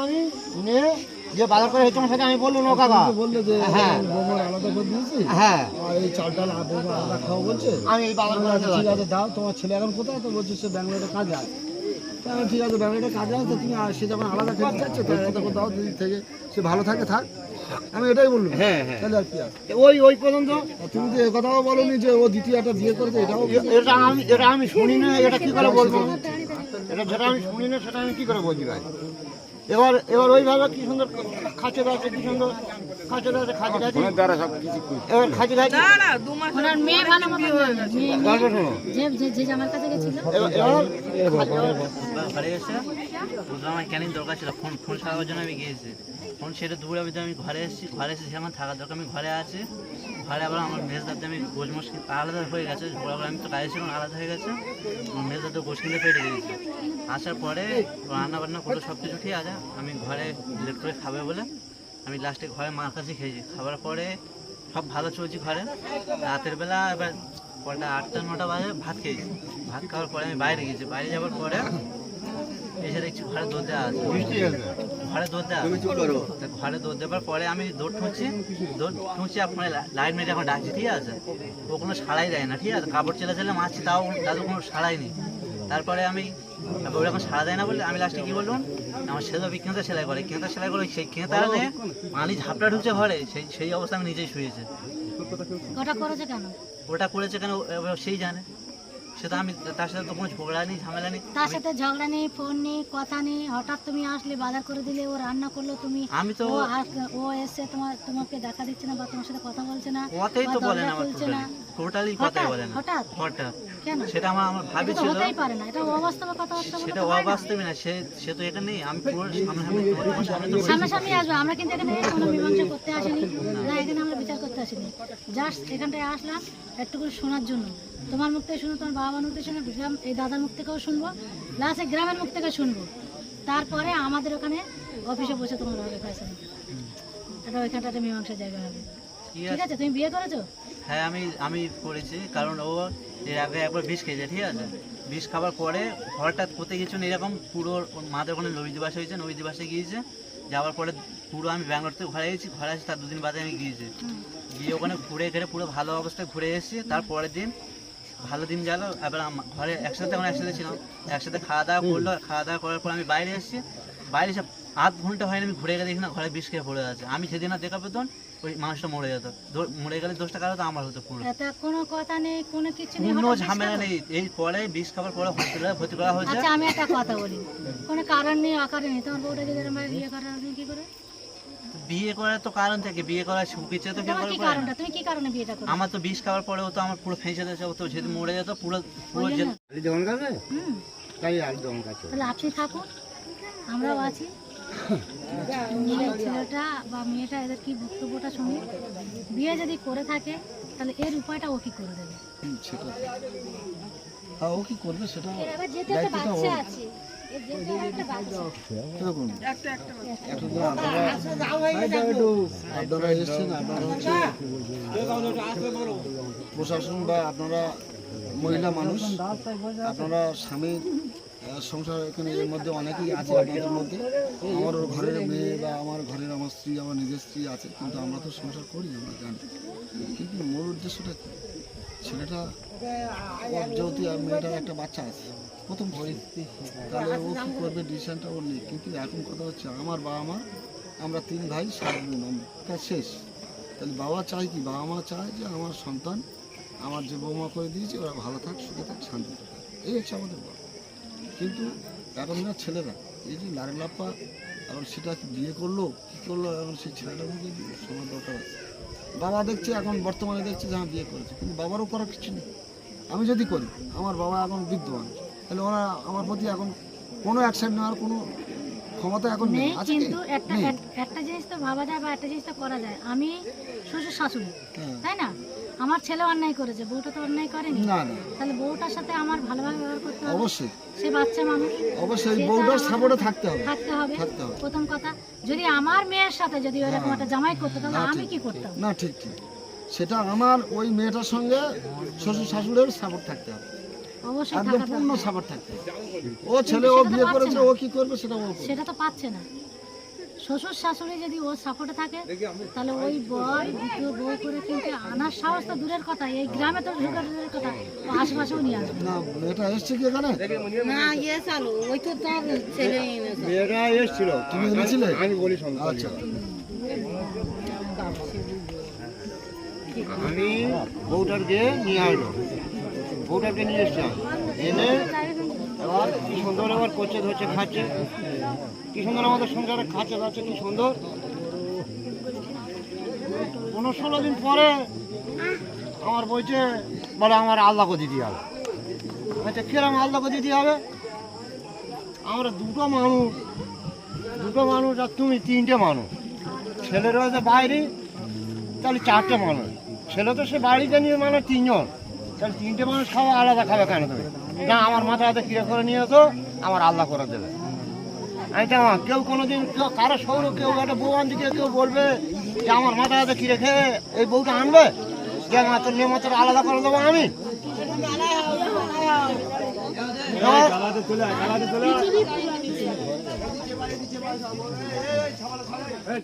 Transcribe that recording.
আমি নিয়ে যে বাজার করে তোমার সাথে আমি বললাম ও কাকা বললে যে হ্যাঁ বৌমা আলাদা করে দিয়েছি হ্যাঁ আর এই চালটা বৌমা আলাদা খাওয়া বলছে। আমি এই বাজার করে ঠিক আছে দাও, তোমার ছেলে এখন কোথায়? তো বলছে সে ব্যাঙ্গালোরে কাজে আছে। তো আমি ঠিক আছে ব্যাঙ্গালোরে কাজে আছে, তো তুমি সে যখন আলাদা খেতে চাচ্ছে তো আলাদা করে দাও, দিদি থেকে সে ভালো থাকে থাক, আমি এটাই বললাম। হ্যাঁ হ্যাঁ তাহলে আর কি আছে? ওই পর্যন্ত আর তুমি তো এ কথাও বলোনি যে ও দ্বিতীয় একটা বিয়ে করেছে, এটাও এটা আমি শুনি না, এটা কি করে বলবো? এটা যেটা আমি শুনি না সেটা আমি কি করে বলছি ভাই? এবার ওইভাবে কি সুন্দর খাঁচে আছে, কি সুন্দর খাঁচে আছে, খাঁচি খাঁচি এবার খাঁচি খাঁচি ওনার মেয়ে ভালো মতো গল্প শোনো। যে আমার কাছে গেছিল ঘরে এসে বুঝলাম আমার ক্যানিং দরকার ছিল, ফোন সারাবার জন্য আমি গিয়েছি। ফোন সেটা দুপুরে আমি ঘরে এসেছি, ঘরে এসে সেখানে থাকার দরকার, আমি ঘরে আছি। ঘরে আবার আমার মেজদাতে আমি গোজ মুশকিল আলাদা হয়ে গেছে, আমি তো কাজে ছিলাম আলাদা হয়ে গেছে, মেজদাতে গোজ কিনতে পেটে গিয়েছি। আসার পরে রান্না বান্না করলে সব কিছু ঠিক আছে, আমি ঘরে লেট করে খাবে বলে আমি লাস্টে ঘরে মার কাছে খেয়েছি। খাবার পরে সব ভালো চলছি ঘরে। রাতের বেলা এবার কটা 8টা-9টা বাজে ভাত খেয়েছি। ভাত খাওয়ার পরে আমি বাইরে গেছি, বাইরে যাওয়ার পরে এসে দেখছি ঘরে দৌড় দেওয়া আছে, ঘরে দৌড় দেওয়া ঘরে দৌড় দেওয়ার পরে আমি দৌড় ঠুঁচছি আপনার লাইট মেরে এখন ডাকছি, ঠিক আছে? ও কোনো সাড়াই দেয় না, ঠিক আছে? কাপড় চেলে চেলে মারছি, তাও দাদু কোনো সাড়াই নেই। তারপরে আমি ওরা এখন সাড়া দেয় না বলে আমি লাস্টে কি বললাম, আমার ছেলে কেঁতা সেলাই করে সেই কেঁতা নিয়ে পানি ঝাপটা ঢুকছে ঘরে, সেই অবস্থা আমি নিজেই শুয়েছে। ওটা করেছে কেন সেই জানে, সেটা আমি তার সাথে তো কোনো ঝগড়া নেই, ঝামেলা নেই, তার সাথে ঝগড়া নেই, ফোন নেই, কথা নেই। হঠাৎ তুমি আসলে বাজার করে দিলে, ও রান্না করলো, তুমি আমি তো ও এসে তোমাকে দেখা দিচ্ছে না বা তোমার সাথে কথা বলছে না, কথাই তো বলে না, আমার টোটালি কথাই বলে না। হঠাৎ কেন? সেটা আমার ভাবি ছিল, হতেই পারে না, এটা অবাস্তব কথাবার্তা বলে সেটা অবাস্তবই না, সে তো এখানে নেই, আমি পুরো সামনাসামনি আসবো। আমরা কিন্তু এখানে কোনো মীমাংসা করতে আসিনি, না এখানে আমরা বিচার করতে আসিনি, জাস্ট এখানটায় আসলাম একটু করে শোনার জন্য। তোমার মুখ থেকে শুনো, তোমার বাবার মুখ থেকে শুনো, এই দাদার মুখ থেকেও শুনবো, লাস্টে গ্রামের মুখ থেকে শুনবো। তারপরে আমাদের ওখানে অফিসে বসে তোমার হবে ফয়সালা, এটা ওইখানটা একটা মীমাংসা জায়গা হবে। ঠিক আছে? তুমি বিয়ে করেছো? হ্যাঁ আমি করেছি, কারণ ও এর আগে একবার বিষ খেয়েছে, ঠিক আছে? বিষ খাবার পরে হঠাৎ কোথায় কিছু না, এরকম পুরো মাদের ওখানে নবী দিবাস হয়েছে, নবী দিবাসে গিয়েছে। যাওয়ার পরে পুরো আমি ব্যাঙ্গালোর থেকে ঘরে গেছি, ঘরে আসি তার 2 দিন বাদে আমি গিয়েছি, গিয়ে ওখানে ঘুরে ঘেরে পুরো ভালো অবস্থায় ঘুরে এসেছি। তারপরের দিন ভালো দিন গেল, এবার ঘরে একসাথে ছিলাম, একসাথে খাওয়া দাওয়া করলো। খাওয়া দাওয়া করার পর আমি বাইরে এসেছি, বাইরে এসে আধ ঘন্টা হয়নি আমি ঘুরে গেলে দেখি না ঘরে বিষ খেয়ে পড়ে আছে। আমি সেদিন আর দেখা পেতাম, ওই মানুষটা মরে যেত, মরে গেলে দোষটা কারো তো আমার হতো। পুরো কোনো কথা নেই, কোনো কিছু নেই, কোনো ঝামেলা নেই। এই পরে বিষ খাবার পরে হসপিটালে ভর্তি করা হয়েছে। আচ্ছা আমি একটা কথা বলি, কোনো কারণ নেই, অকারণ নেই, তোমার বউটাকে যেরকম বিয়ে করার কি করে? বিয়ে করার তো কারণ থাকে, বিয়ে করার সুখ ইচ্ছে তো কেউ করে না। তুমি কি কারণে বিয়েটা করো? আমার তো বিষ খাওয়ার পরেও তো আমার পুরো ফেঁসে দিয়েছে, ও তো যেদিন মরে যেত পুরো দোকান কাছে তাই আর দোকান কাছে তাহলে আপনি থাকুন, আমরাও আছি। ছেলেটা বা মেয়েটা এদের কি বক্তব্যটা শুনি, বিয়ে যদি করে থাকে তাহলে এর উপায়টা ও কি করে দেবে? সেটা হ্যাঁ, ও কি করবে সেটা আপনারা এসেছেন, আপনারা হচ্ছে প্রশাসন বা আপনারা মহিলা মানুষ, আপনারা স্বামীর সংসার এখানে এর মধ্যে অনেকেই আছে আপনাদের মধ্যে। আমার ঘরের মেয়ে বা আমার ঘরের আমার স্ত্রী, আমার নিজের স্ত্রী আছে, কিন্তু আমরা তো সংসার করি, আমরা জানি। কিন্তু মূল উদ্দেশ্যটা কি? ছেলেটা যেহেতু মেয়েটার একটা বাচ্চা আছে, প্রথম পরিস্থিতি, তাহলে ও কী করবে ডিসিশনটা ওর নেই। কিন্তু এখন কথা হচ্ছে আমার বাবা মা, আমরা 3 ভাই 7 বোন, আমরা শেষ। তাহলে বাবা চায় কি, বাবা মা চায় যে আমার সন্তান, আমার যে বৌমা করে দিয়েছে ওরা ভালো থাক, সুখে থাক, শান্তিতে থাক, এই হচ্ছে আমাদের বাবা। কিন্তু এখনকার ছেলেরা এই যে লাড়লাপ্পা, এখন সেটা বিয়ে করলো কী করলো, এখন সেই ছেলেটার মধ্যে শোনার দরকার আছে। বাবা দেখছে এখন বর্তমানে দেখছে যে বিয়ে করেছে, কিন্তু বাবারও করার কিছু নেই। আমি যদি করি, আমার বাবা এখন বিদ্যমান, তাহলে ওরা আমার প্রতি এখন কোনো অ্যাকশন নেওয়ার কোনো ক্ষমতা এখন নেই। কিন্তু একটা জিনিস তো ভাবা যায় বা একটা জিনিস তো করা যায়। আমি শ্বশুর শাশুড়ি, তাই না? আমার ছেলে অন্যায় করেছে, বউটা তো অন্যায় করেনি, তাহলে বউটার সাথে আমার ভালোভাবে ব্যবহার করতে হবে। অবশ্যই সে বাচ্চা মানুষ, অবশ্যই বউটার সাপোর্টে থাকতে হবে। প্রথম কথা, যদি আমার মেয়ের সাথে যদি ওরকম একটা জামাই করতো তাহলে আমি কি করতাম? না, ঠিক সেটা আমার ওই মেয়েটার সঙ্গে শ্বশুর শাশুড়ির সাপোর্ট থাকতে হবে, অবশ্যই একদম পূর্ণ সাপোর্ট থাকতে হবে। ও ছেলে ও বিয়ে করেছে, ও কি করবে সেটা তো পাচ্ছে না। শ্বশুর শাশুড়ি যদি ওর সাপোর্টে থাকে তাহলে ওই বর দ্বিতীয় বউ করে কিন্তু আনার সাহস তো দূরের কথা, এই গ্রামে তো ঢোকা দূরের কথা, ও আশেপাশেও নিয়ে আসবে না এটা এসছে কি এখানে? মেয়েটা এসেছিল, তুমি এনেছিলে? আমি বলি শোন। আচ্ছা আমি বউটারকে নিয়ে আসলো, বউটারকে নিয়ে এসছিলাম, এনে এবার কি সুন্দর এবার করছে ধরছে খাচ্ছে, কি সুন্দর আমাদের সংসারে খাচ্ছে যাচ্ছে, কি সুন্দর। 15-16 দিন পরে আমার বলছে বলে আমার আল্লাহকে দিতে হবে। আচ্ছা কিরম আল্লাহকে দিতে হবে? আমরা দুটো মানুষ আর তুমি 3টে মানুষ, ছেলে রয়েছে বাইরে, তাহলে 4টে মানুষ, ছেলে তো সে বাড়িতে নিয়ে মানে 3 জন, তাহলে 3টে মানুষ খাওয়া আলাদা খাবে কেন তুমি? না আমার মাথা হাতে কিরে করে নিয়ে আসো, আমার আল্লাহ করে দেবে। আমি তো কেউ কোনোদিন কেউ কারো সৌর কেউ একটা বউ আনতে গিয়ে কেউ বলবে যে আমার মাথা হাতে কিরে খেয়ে এই বউটা আনবে, যে মাত্র নিয়ে মাত্র আলাদা করে দেবো আমি?